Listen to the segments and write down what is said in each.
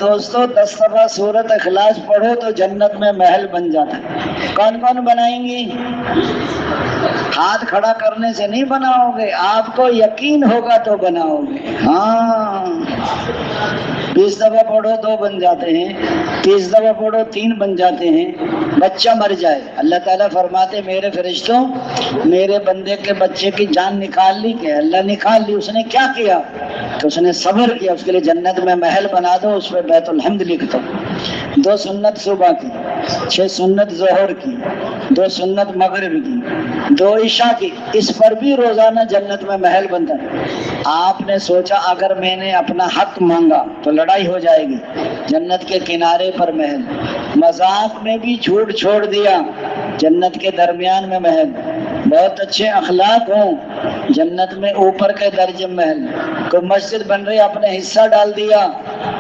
دوستو 10 دفعہ سورت اخلاص پڑھو تو جنت میں محل بن جاتا ہے۔ کون کون بنائیں گی؟ ہاتھ کھڑا کرنے سے نہیں بناؤ گے، آپ کو یقین ہوگا تو بناؤ گے۔ ہاں 20 دفعہ پڑھو 2 بن جاتے ہیں، 30 دفعہ پڑھو 3 بن جاتے ہیں۔ بچہ مر جائے، اللہ تعالیٰ فرماتے میرے فرشتوں میرے بندے کے بچے کی جان نکال لی، کہ اللہ نکال لی، اس نے کیا کیا؟ تو اس نے صبر کیا، اس کے لیے جنت میں محل بنا دو، اس پہ بیت الحمد لکھ دو۔ 2 سنت صبح کی، 6 سنت ظہر کی، 2 سنت مغرب کی، 2 عشاء کی، اس پر بھی روزانہ جنت میں محل بنتا ہے۔ آپ نے سوچا اگر میں نے اپنا حق مانگا تو لڑائی ہو جائے گی، جنت کے کنارے پر محل، مذاق میں بھی جھوٹ چھوڑ دیا، جنت کے درمیان میں محل، بہت اچھے اخلاق ہوں، جنت میں اوپر کے درجے محل، کوئی مسجد بن رہی اپنے حصہ ڈال دیا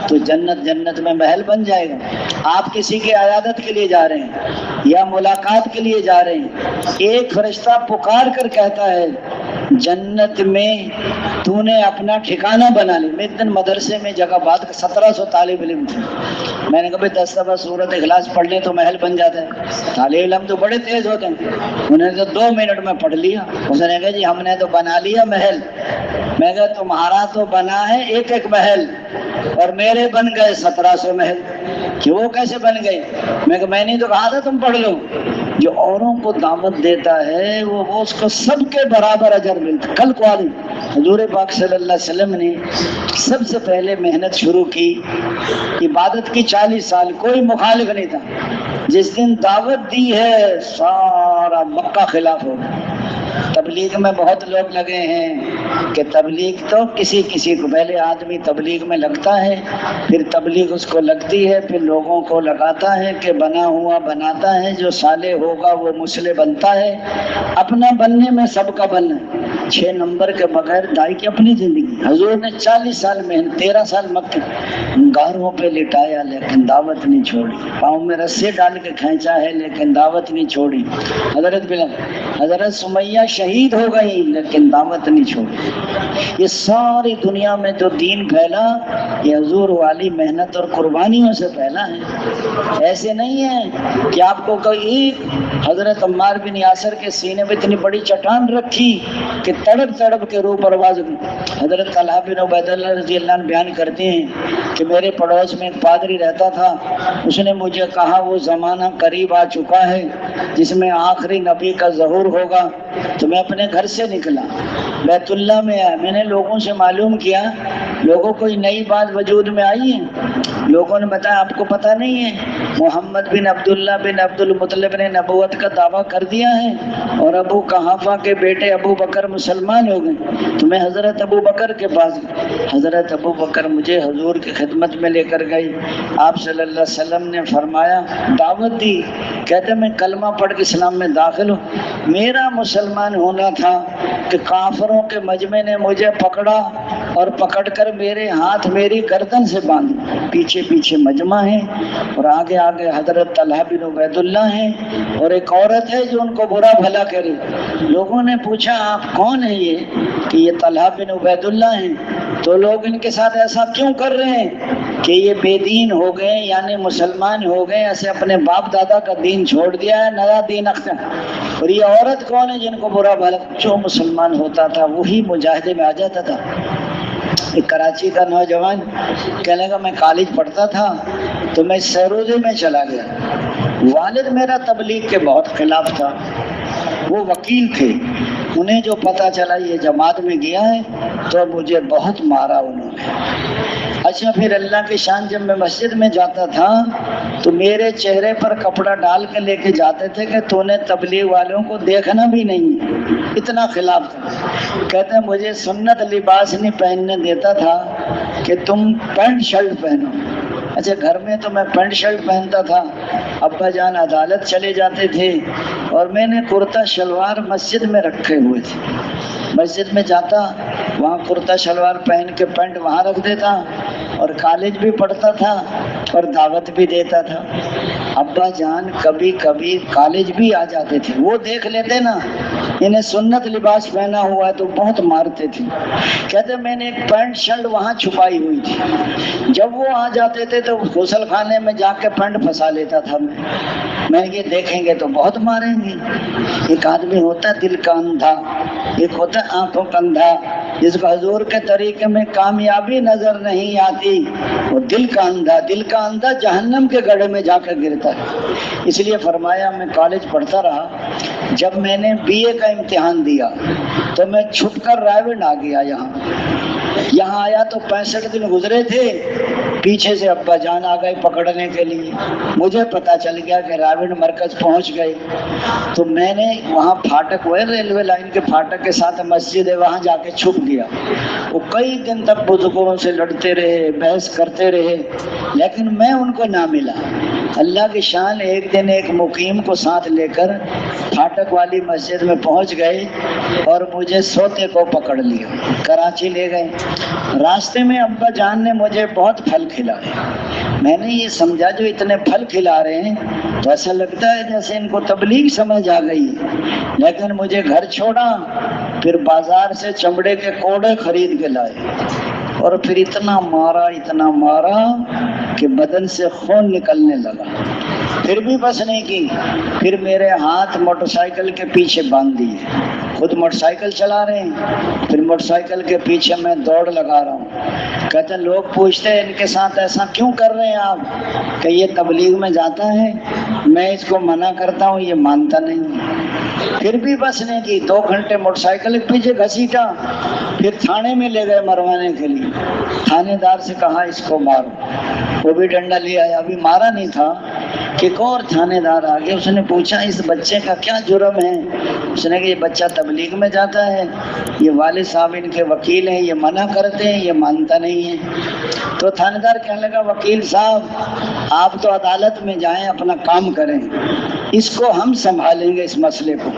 تو جنت میں محل بن جائے گا۔ آپ کسی کی عیادت کے لیے جا رہے ہیں یا ملاقات کے لیے جا رہے ہیں، ایک فرشتہ پکار کر کہتا ہے جنت میں تو نے اپنا ٹھکانہ بنا لی۔ میں ایک دن مدرسے میں جگہ بات 1700 طالب علم تھے، میں نے کہا بھائی 10 دفعہ سورت اخلاص پڑھ لیں تو محل بن جاتا ہے۔ طالب علم تو بڑے تیز ہوتے ہیں، انہوں نے تو 2 منٹ میں پڑھ لیا۔ اس نے کہا جی ہم نے تو بنا لیا محل۔ میں کہا تمہارا تو بنا ہے ایک ایک محل اور میرے بن گئے 1700 محل، کہ وہ کیسے بن گئے؟ میں نے تو کہا تھا تم پڑھ لو۔ جو اوروں کو دعوت دیتا ہے وہ اس کو سب کے برابر اجر ملتا ہے۔ کل کو حضور پاک صلی اللہ علیہ وسلم نے سب سے پہلے محنت شروع کی، عبادت کی 40 سال، کوئی مخالف نہیں تھا۔ جس دن دعوت دی ہے سارا مکہ خلاف ہو گیا۔ تبلیغ میں بہت لوگ لگے ہیں کہ تبلیغ تو کسی کو، پہلے آدمی تبلیغ میں لگتا ہے، پھر تبلیغ اس کو لگتی ہے، پھر لوگوں کو لگاتا ہے کہ بنا ہوا بناتا ہے، جو صالح ہوگا وہ مسلح بنتا ہے۔ اپنا بننے میں سب کا بننا ہے، 6 نمبر کے بغیر دائی کی اپنی زندگی۔ حضور نے 40 سال محنت، 13 سال مکہ گاروں پہ لٹایا لیکن دعوت نہیں چھوڑی، پاؤں میں رسے ڈال کے کھینچا ہے لیکن دعوت نہیں چھوڑی۔ حضرت سمیہ شہید ہو گئی لیکن دعوت نہیں چھوڑی۔ یہ ساری دنیا میں جو دین پھیلا یہ حضور والی محنت اور قربانیوں سے پھیلا ہے۔ ایسے نہیں ہے کہ آپ کو کوئی حضرت عمار بن یاسر کے سینے میں اتنی بڑی چٹان رکھی کہ تڑپ تڑپ کے روح پرواز ہوئی۔ حضرت طلحہ بن عبید اللہ رضی اللہ عنہ بیان کرتے ہیں کہ میرے پڑوس میں ایک پادری رہتا تھا، اس نے مجھے کہا وہ زمانہ قریب آ چکا ہے جس میں آخری نبی کا ظہور ہوگا، تو میں اپنے گھر سے نکلا، بیت اللہ میں آیا، میں نے لوگوں سے معلوم کیا، لوگوں کوئی نئی بات وجود میں آئی ہے؟ لوگوں نے بتایا آپ کو پتہ نہیں ہے محمد بن عبداللہ بن عبد المطلب نے نبوت کا دعویٰ کر دیا ہے اور ابو قحافہ کے بیٹے ابو بکر مسلمان ہو گئے، تو میں حضرت ابو بکر کے پاس گئی، حضرت ابو بکر مجھے حضور کی خدمت میں لے کر گئی، آپ صلی اللہ علیہ وسلم نے فرمایا دعوت دی، کہتے میں کلمہ پڑھ کے اسلام میں داخل ہوں۔ میرا مسلمان ہونا تھا کہ کافروں کے مجمع نے مجھے پکڑا اور پکڑ کر میرے ہاتھ میری گردن سے باندھا، پیچھے پیچھے مجمع ہے اور آگے آگے حضرت طلحہ بن عبید اللہ ہیں اور ایک عورت ہے جو ان کو برا بھلا کرے۔ لوگوں نے پوچھا آپ کون ہیں؟ یہ کہ یہ طلحہ بن عبید اللہ ہیں۔ تو لوگ ان کے ساتھ ایسا کیوں کر رہے ہیں کہ یہ بے دین ہو گئے، یعنی مسلمان ہو گئے، ایسے اپنے باپ دادا کا دین چھوڑ دیا ہے، نیا دین اختیار۔ اور یہ عورت کون ہے جن کو برا بھلا؟ جو مسلمان ہوتا تھا وہی مجاہدے میں آ جاتا تھا۔ ایک کراچی کا نوجوان کہنے لگا میں کالج پڑھتا تھا تو میں سروزے میں چلا گیا، والد میرا تبلیغ کے بہت خلاف تھا، وہ وکیل تھے، انہیں جو پتہ چلا یہ جماعت میں گیا ہے تو مجھے بہت مارا انہوں نے۔ اچھا پھر اللہ کی شان، جب میں مسجد میں جاتا تھا تو میرے چہرے پر کپڑا ڈال کے لے کے جاتے تھے کہ تو نے تبلیغ والوں کو دیکھنا بھی نہیں، اتنا خلاف تھا۔ کہتے ہیں مجھے سنت لباس نہیں پہننے دیتا تھا کہ تم پینٹ شرٹ پہنو۔ اچھا گھر میں تو میں پینٹ شرٹ پہنتا تھا، ابا جان عدالت چلے جاتے تھے اور میں نے کرتا شلوار مسجد میں رکھے ہوئے تھے، مسجد میں جاتا وہاں کرتا شلوار پہن کے پینٹ وہاں رکھ دیتا اور کالج بھی پڑھتا تھا اور دعوت بھی دیتا تھا۔ ابا جان کبھی کبھی کالج بھی آ جاتے تھے، وہ دیکھ لیتے نا انہیں سنت لباس پہنا ہوا ہے تو بہت مارتے تھے. کہتے میں نے ایک پینٹ شرٹ وہاں چھپائی ہوئی تھی، جب وہ آ جاتے تھے تو غسل خانے میں جا کے پینٹ پھنسا لیتا تھا. میں یہ دیکھیں گے تو بہت ماریں گے. ایک آدمی ہوتا ہے دل کا اندھا، ایک ہوتا ہے آنکھوں کا اندھا، جس کو حضور کے طریقے میں کامیابی نظر نہیں آتی، وہ دل کا اندھا. دل کا اندھا جہنم کے گڑھے میں جا کر گرتا ہے. اس لیے فرمایا میں کالج پڑھتا رہا، جب میں نے بی اے کا امتحان دیا تو میں چھپ کر رائے آ گیا. یہاں آیا تو 65 دن گزرے تھے، پیچھے سے ابا جان آ گئے پکڑنے کے لیے. مجھے پتا چل گیا کہ راوڑ مرکز پہنچ گئے، تو میں نے وہاں پھاٹک ہوئے ریلوے لائن کے پھاٹک کے ساتھ مسجد ہے، وہاں جا کے چھپ گیا. وہ کئی دن تک بزرگوں سے لڑتے رہے، بحث کرتے رہے، لیکن میں ان کو نہ ملا. اللہ کی شان، ایک دن ایک مقیم کو ساتھ لے کر پھاٹک والی مسجد میں پہنچ گئے اور مجھے سوتے کو پکڑ لیا، کراچی لے گئے. راستے میں ابا جان نے مجھے بہت پھل کھلائے. میں نے یہ سمجھا جو اتنے پھل کھلا رہے ہیں تو ایسا لگتا ہے جیسے ان کو تبلیغ سمجھ آ گئی. لیکن مجھے گھر چھوڑا، پھر بازار سے چمڑے کے کوڑے خرید کے لائے اور پھر اتنا مارا کہ بدن سے خون نکلنے لگا. پھر بھی بس نہیں کی، پھر میرے ہاتھ موٹر سائیکل کے پیچھے باندھ دیے. خود موٹر سائیکل چلا رہے ہیں، پھر موٹر سائیکل کے پیچھے میں دوڑ لگا رہا ہوں. کہتے ہیں لوگ پوچھتے ہیں ان کے ساتھ ایسا کیوں کر رہے ہیں آپ؟ کہ یہ تبلیغ میں جاتا ہے، میں اس کو منع کرتا ہوں، یہ مانتا نہیں. پھر بھی بس نہیں کی، 2 گھنٹے موٹر سائیکل کے پیچھے گھسیٹا، پھر تھانے میں لے گئے مروانے کے لیے. تھانے دار سے کہا اس کو مارو، وہ بھی ڈنڈا لے آیا. ابھی مارا نہیں تھا کہ ایک اور تھانے دار آ گیا. اس نے پوچھا اس بچے کا کیا جرم ہے؟ اس نے کہا یہ بچہ تبلیغ میں جاتا ہے، یہ والد صاحب ان کے وکیل ہیں، یہ منع کرتے ہیں، یہ مانتا نہیں ہے. تو تھانے دار کہنے لگا وکیل صاحب آپ تو عدالت میں جائیں، اپنا کام کریں، اس کو ہم سنبھالیں گے اس مسئلے کو.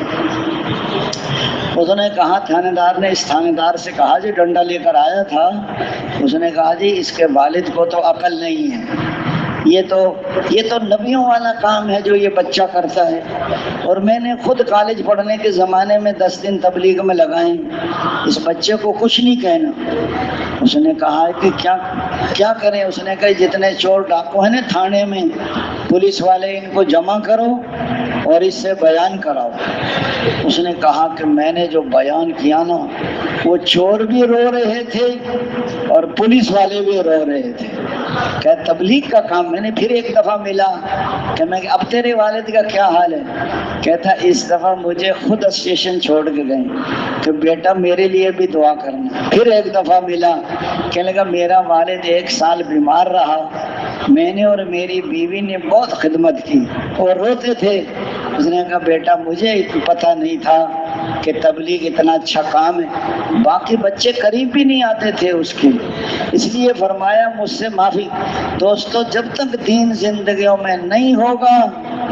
اس نے کہا تھانے دار نے اس تھانے دار سے کہا جو ڈنڈا لے کر آیا تھا، اس نے کہا جی اس کے والد کو تو عقل نہیں ہے، یہ تو نبیوں والا کام ہے جو یہ بچہ کرتا ہے. اور میں نے خود کالج پڑھنے کے زمانے میں 10 دن تبلیغ میں لگائیں، اس بچے کو کچھ نہیں کہنا. اس نے کہا کہ کیا کریں؟ اس نے کہا جتنے چور ڈاکو ہیں نا تھانے میں، پولیس والے ان کو جمع کرو اور اس سے بیان کراؤ. اس نے کہا کہ میں نے جو بیان کیا نا، وہ چور بھی رو رہے تھے اور پولیس والے بھی رو رہے تھے. کہ تبلیغ کا کام. میں نے پھر ایک دفعہ ملا کہ میں اب تیرے والد کا کیا حال ہے؟ کہتا اس دفعہ مجھے خود اسٹیشن چھوڑ کے گئے کہ بیٹا میرے لیے بھی دعا کرنا. پھر ایک دفعہ ملا، کہنے لگا میرا والد 1 سال بیمار رہا، میں نے اور میری بیوی نے بہت خدمت کی اور روتے تھے. اس نے کہا بیٹا مجھے پتہ نہیں تھا کہ تبلیغ اتنا اچھا کام ہے. باقی بچے قریب بھی نہیں آتے تھے اس کے. اس لیے فرمایا مجھ سے معافی. دوستو جب تک دین زندگیوں میں نہیں ہوگا،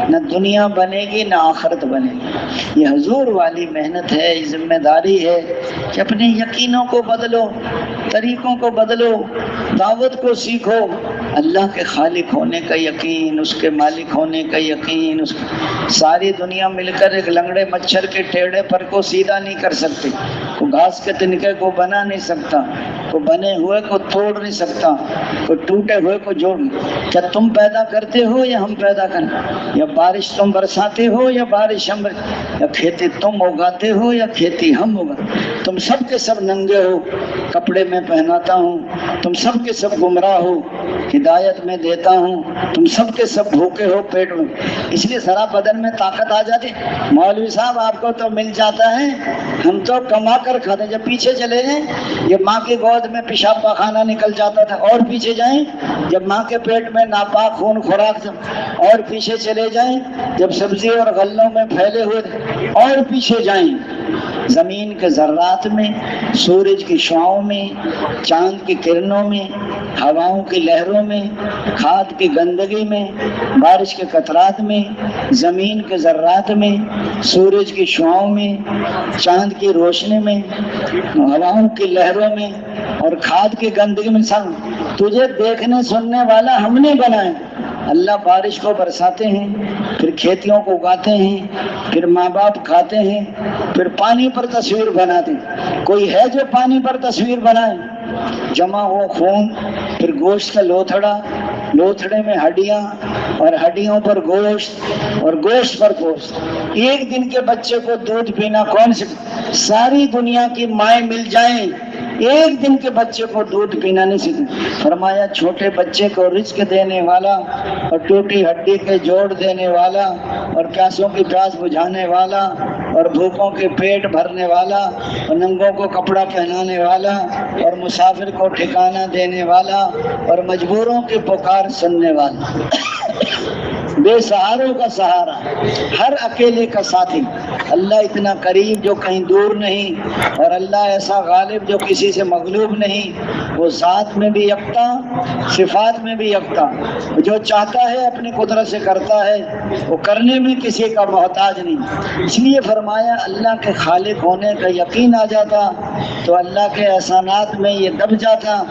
نہ دنیا بنے گی نہ آخرت بنے گی. یہ حضور والی محنت ہے، یہ ذمہ داری ہے کہ اپنے یقینوں کو بدلو، طریقوں کو بدلو، دعوت کو سیکھو. اللہ کے خالق ہونے کا یقین، اس کے مالک ہونے کا یقین. ساری دنیا مل کر ایک لنگڑے مچھر کے ٹیڑے پر کو سیدھا نہیں کر سکتے، کوئی گھاس کے تنکے کو بنا نہیں سکتا، کوئی بنے ہوئے کو توڑ نہیں سکتا، کوئی ٹوٹے ہوئے کو جوڑ. کیا تم پیدا کرتے ہو یا ہم پیدا کریں؟ یا بارش تم برساتے ہو یا بارش ہم، یا کھیتی تم اگاتے ہو یا کھیتی ہم اگاتے. تم سب کے سب ننگے ہو، کپڑے میں پہناتا ہوں. تم سب کے سب گمراہ ہو، ہدایت میں دیتا ہوں. تم سب کے سب بھوکے ہو پیٹ میں. اس لیے ذرا بدن میں طاقت آ جاتی. مولوی صاحب آپ کو تو مل جاتا ہے، ہم تو کما کر کھاتے ہیں. جب پیچھے چلے جائیں، یہ ماں کی گود میں پیشاب پاخانہ نکل جاتا تھا، اور پیچھے جائیں جب ماں کے پیٹ میں ناپاک خون خوراک تھا، اور پیچھے چلے جائیں جب سبزی اور غلوں میں پھیلے ہوئے تھے، اور پیچھے جائیں زمین کے ذرات میں، سورج کی شعاؤں میں، چاند کی کرنوں میں، ہواؤں کی لہروں میں، کھاد کی گندگی میں، بارش کے قطرات میں، زمین کے ذرات میں، سورج کی شعاؤں میں، چاند کی روشنی میں، ہواؤں کی لہروں میں اور کھاد کی گندگی میں. تجھے دیکھنے سننے والا ہم نے بنائے. اللہ بارش کو برساتے ہیں، پھر کھیتیوں کو اگاتے ہیں، پھر ماں باپ کھاتے ہیں، پھر پانی پر تصویر بناتے ہیں۔ کوئی ہے جو پانی پر تصویر بنائے؟ جمع ہو خون، پھر گوشت کا لوتھڑا، لوتھڑے میں ہڈیاں، اور ہڈیوں پر گوشت، اور گوشت پر گوشت۔ ایک دن کے بچے کو دودھ پینا کون سے؟ ساری دنیا کی مائیں مل جائیں، ایک دن کے بچے کو دودھ پینا نہیں سیکھے۔ فرمایا چھوٹے بچے کو رزق دینے والا، اور ٹوٹی ہڈی کے جوڑ دینے والا، اور پیاسوں کی پیاس بجھانے والا، اور بھوکوں کے پیٹ بھرنے والا، اور ننگوں کو کپڑا پہنانے والا، اور مسافر کو ٹھکانہ دینے والا، اور مجبوروں کی پکار سننے والا، بے سہاروں کا سہارا، ہر اکیلے کا ساتھی۔ اللہ اتنا قریب جو کہیں دور نہیں، اور اللہ ایسا غالب جو کسی سے مغلوب نہیں۔ وہ ذات میں بھی یکتا، صفات میں بھی یکتا، جو چاہتا ہے اپنی قدرت سے کرتا ہے، وہ کرنے میں کسی کا محتاج نہیں۔ اس لیے فرمایا اللہ کے خالق ہونے کا یقین آ جاتا تو اللہ کے احسانات میں یہ دب جاتا،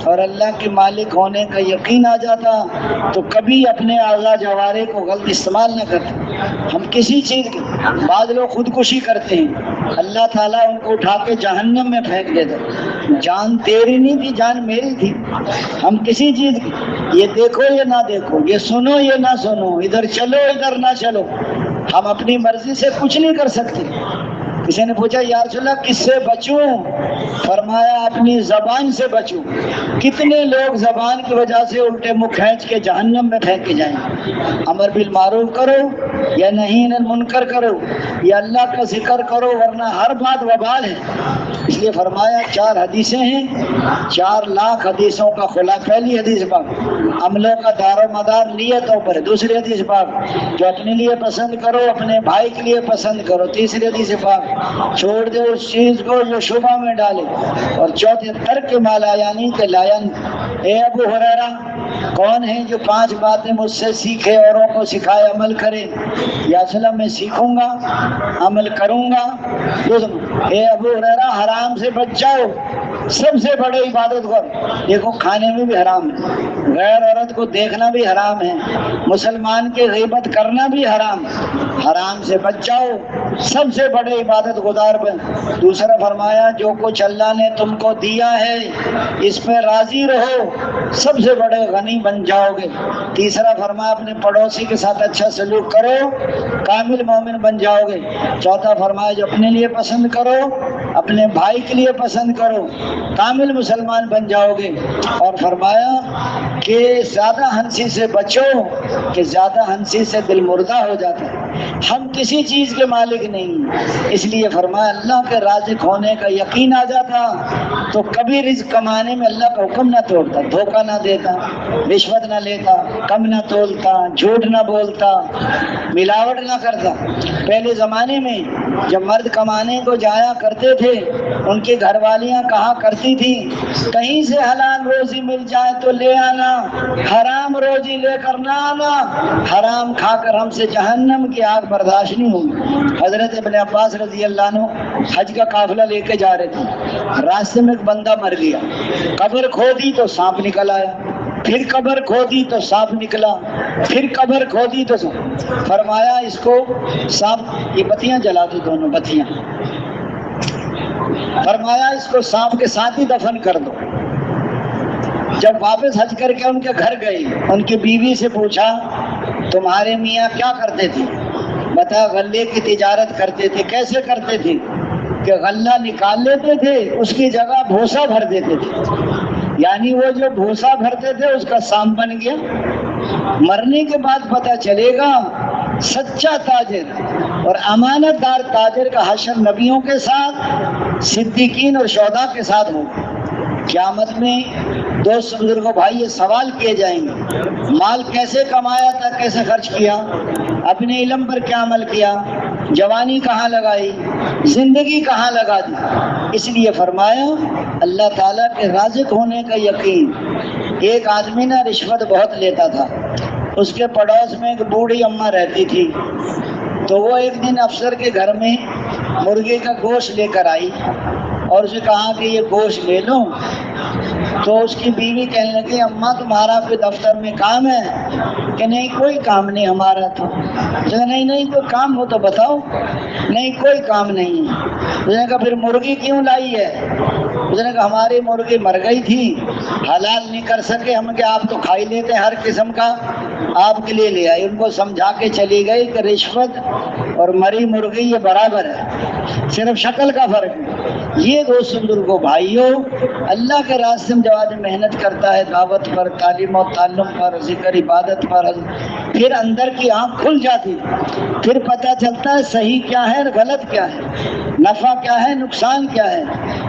اور اللہ کے مالک ہونے کا یقین آ جاتا تو کبھی اپنے اعضاء جوارح کو غلط استعمال نہ کرتے۔ ہم کسی چیز کی، بعض لوگ خودکشی کرتے ہیں، اللہ تعالیٰ ان کو اٹھا کے جہنم میں پھینک دیتا۔ جان تیری نہیں تھی، جان میری تھی۔ ہم کسی چیز کی، یہ دیکھو یہ نہ دیکھو، یہ سنو یہ نہ سنو، ادھر چلو ادھر نہ چلو، ہم اپنی مرضی سے کچھ نہیں کر سکتے۔ کسی نے پوچھا یا رسول اللہ کس سے بچوں؟ فرمایا اپنی زبان سے بچوں۔ کتنے لوگ زبان کی وجہ سے الٹے منہ کھینچ کے جہنم میں پھینک کے جائیں۔ امر بالمعروف کرو یا نہی عن المنکر کرو یا اللہ کا ذکر کرو، ورنہ ہر بات وبال ہے۔ اس لیے فرمایا 4 حدیثیں ہیں، 4 لاکھ حدیثوں کا خلاصہ۔ پہلی حدیث پاک عملوں کا دار و مدار نیتوں پر۔ دوسری حدیث پاک جو اپنے لیے پسند کرو اپنے بھائی کے لیے پسند کرو۔ تیسری حدیث پاک چھوڑ دے اس چیز کو جو شبہ میں ڈالے۔ اور چوتھی ترک ما لا یعنی کہ لا یعنی۔ اے ابو ہریرہ کون ہے جو 5 باتیں مجھ سے سیکھے اوروں کو سکھائے عمل کرے؟ یا سلام میں سیکھوں گا عمل کروں گا۔ اے ابو ہریرہ حرام سے بچ جاؤ، سب سے بڑے عبادت کو دیکھو، کھانے میں بھی حرام ہے، غیر عورت کو دیکھنا بھی حرام ہے، مسلمان کی غیبت کرنا بھی حرام، حرام سے بچ جاؤ، سب سے بڑے عبادت گزار بن۔ دوسرا فرمایا جو کچھ اللہ نے تم کو دیا ہے اس پہ راضی رہو، سب سے بڑے غنی بن جاؤ گے۔ تیسرا فرمایا اپنے پڑوسی کے ساتھ اچھا سلوک کرو، کامل مومن بن جاؤ گے۔ چوتھا فرمایا جو اپنے لیے پسند کرو اپنے بھائی کے لیے پسند کرو، کامل مسلمان بن جاؤ گے۔ اور فرمایا کہ زیادہ ہنسی سے بچو کہ زیادہ ہنسی سے دل مردہ ہو جاتا ہے۔ ہم کسی چیز کے مالک نہیں، اس لیے فرمایا اللہ کے رازق ہونے کا یقین آ جاتا تو کبھی رزق کمانے میں اللہ کا حکم نہ توڑتا، دھوکہ نہ دیتا، رشوت نہ لیتا، کم نہ تولتا، جھوٹ نہ بولتا، ملاوٹ نہ کرتا۔ پہلے زمانے میں جب مرد کمانے کو جایا کرتے تھے ان کی گھر والیاں کہا کرتی تھی کہیں سے حلال روزی مل جائے تو لے آنا، حرام روزی لے کر نہ آنا، حرام کھا کر ہم سے جہنم کی آگ برداشت نہیں ہوگی۔ حضرت ابن عباس رضی اللہ عنہ حج کا قافلہ لے کے جا رہے تھے، راستے میں ایک بندہ مر گیا، قبر کھودی تو سانپ نکل آیا، پھر قبر کھودی تو سانپ نکلا، پھر قبر کھودی تو فرمایا اس کو سانپ، یہ بتیاں جلا دو دونوں بتیاں، فرمایا اس کو سانپ کے ساتھ ہی دفن کر دو۔ جب واپس حج کر کے ان کے گھر گئے ان کی بیوی سے پوچھا تمہارے میاں کیا کرتے تھے؟ بتا غلے کی تجارت کرتے تھے۔ کیسے کرتے تھے؟ کہ غلہ نکال لیتے تھے اس کی جگہ بھوسا بھر دیتے تھے، یعنی وہ جو بھوسا بھرتے تھے اس کا سانپ بن گیا۔ مرنے کے بعد پتہ چلے گا سچا تاجر اور امانت دار تاجر کا حشر نبیوں کے ساتھ، صدیقین اور شہداء کے ساتھ ہوگا۔ قیامت میں دوست بزرگوں بھائی یہ سوال کیے جائیں گے مال کیسے کمایا تھا، کیسے خرچ کیا، اپنے علم پر کیا عمل کیا، جوانی کہاں لگائی، زندگی کہاں لگا دی۔ اس لیے فرمایا اللہ تعالیٰ کے رازق ہونے کا یقین۔ ایک آدمی نا رشوت بہت لیتا تھا، اس کے پڑوس میں ایک بوڑھی اماں رہتی تھی، تو وہ ایک دن افسر کے گھر میں مرغے کا گوشت لے کر آئی اور اسے کہا کہ یہ گوشت لے لو، تو اس کی بیوی کہنے لگی اماں تمہارا کوئی دفتر میں کام ہے؟ کہ نہیں کوئی کام نہیں ہمارا تو نہیں کوئی کام ہو تو بتاؤ، نہیں کوئی کام نہیں ہے۔ اس نے کہا پھر مرغی کیوں لائی ہے؟ اس نے کہا ہماری مرغی مر گئی تھی، حلال نہیں کر سکے ہم کہ آپ تو کھائی لیتے ہر قسم کا، آپ کے لیے لے آئی۔ ان کو سمجھا کے چلی گئی کہ رشوت اور مری مرغی یہ برابر ہے، صرف شکل کا فرق ہے۔ یہ دوست بزرگوں بھائیوں، اللہ کے راستے میں جب آدمی محنت کرتا ہے، دعوت پر، تعلیم و تعلم پر، ذکر عبادت پر، پھر اندر کی آنکھ کھل جاتی، پھر پتہ چلتا ہے صحیح کیا ہے غلط کیا ہے، نفع کیا ہے نقصان کیا ہے،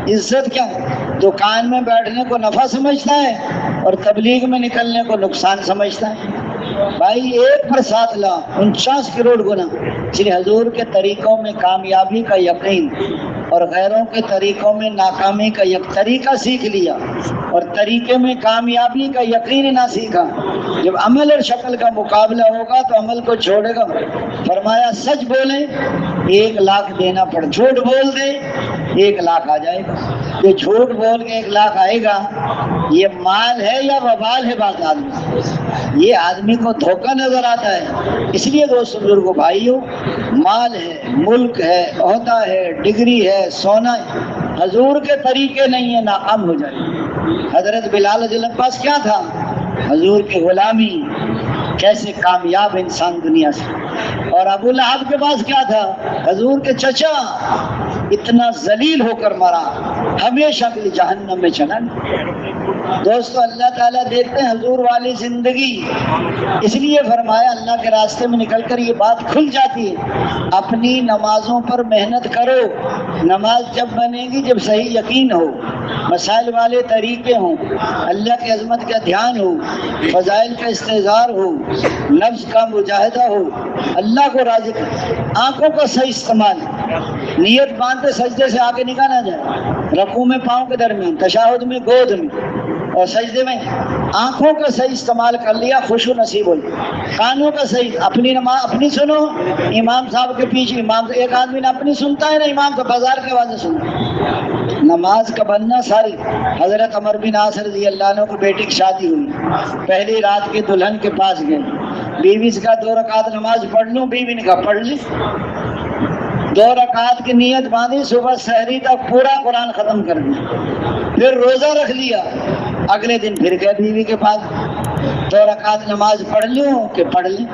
عزت کیا ہے۔ دکان میں بیٹھنے کو نفع سمجھتا ہے اور تبلیغ میں نکلنے کو نقصان سمجھتا ہے۔ بھائی 1/7 کروڑ گنا شری حضور کے طریقوں میں کامیابی کا یقین اور غیروں کے طریقوں میں ناکامی کا طریقہ سیکھ لیا اور طریقے میں کامیابی کا یقین نہ سیکھا۔ جب عمل اور شکل کا مقابلہ ہوگا تو عمل کو چھوڑے گا۔ فرمایا سچ بولیں 1 لاکھ دینا پڑے، جھوٹ بول دے 1 لاکھ آ جائے گا۔ یہ جھوٹ بول کے 1 لاکھ آئے گا، یہ مال ہے یا وبال ہے؟ بات آدمی، یہ آدمی کو دھوکہ نظر آتا ہے۔ اس لیے دوست بزرگوں بھائیوں، مال ہے، ملک ہے، عہدہ ہے، ڈگری ہے، سونا ہے، حضور کے طریقے نہیں ہے، ناکام ہو جائے۔ حضرت بلال رضی اللہ عنہ کے پاس کیا تھا؟ حضور کی غلامی، کیسے کامیاب انسان دنیا سے۔ اور ابو لہب کے پاس کیا تھا؟ حضور کے چچا، اتنا ذلیل ہو کر مرا، ہمیشہ کے لیے جہنم میں چلا۔ دوستو اللہ تعالیٰ دیکھتے ہیں حضور والی زندگی، اس لیے فرمایا اللہ کے راستے میں نکل کر یہ بات کھل جاتی ہے، اپنی نمازوں پر محنت کرو۔ نماز جب بنے گی جب صحیح یقین ہو، مسائل والے طریقے ہوں، اللہ کی عظمت کا دھیان ہو، فضائل کا استحضار ہو، نفس کا مجاہدہ ہو، اللہ کو راضی کر، آنکھوں کا صحیح استعمال، نیت باندھتے سجدے سے آگے نکال نہ جائے، رکوع میں پاؤں کے درمیان، تشہد میں گود میں اور سجدے میں آنکھوں کا صحیح استعمال کر لیا، خشوع نصیب ہو۔ کانوں کا صحیح، اپنی نماز اپنی سنو، امام صاحب کے پیچھے امام سے ایک آدمی نہ اپنی سنتا ہے نہ امام کا بازار کے آوازیں سنتا۔ نماز کا بننا ساری۔ حضرت عمر بن عاص رضی اللہ عنہ کی بیٹی کی شادی ہوئی، پہلی رات کی دلہن کے پاس گئے، بیوی سے کہا 2 رکعت نماز پڑھ لوں؟ بیوی نے کہا پڑھ لی۔ 2 رکعت کی نیت باندھی، صبح سحری تک پورا قرآن ختم کر دیا، پھر روزہ رکھ لیا۔ اگلے دن پھر گئے بیوی کے پاس، 2 رکعت نماز پڑھ لوں کہ پڑھ لی؟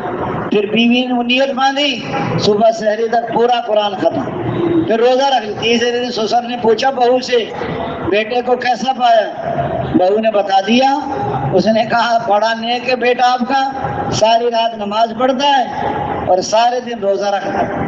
پھر بیوی نے نیت باندھی، صبح سحری تک پورا قرآن ختم، پھر روزہ رکھ لی۔ تیسرے دن سسر نے پوچھا بہو سے بیٹے کو کیسا پایا؟ بہو نے بتا دیا۔ اس نے کہا بڑا نیک ہے بیٹا آپ کا، ساری رات نماز پڑھتا ہے اور سارے دن روزہ رکھتا ہے۔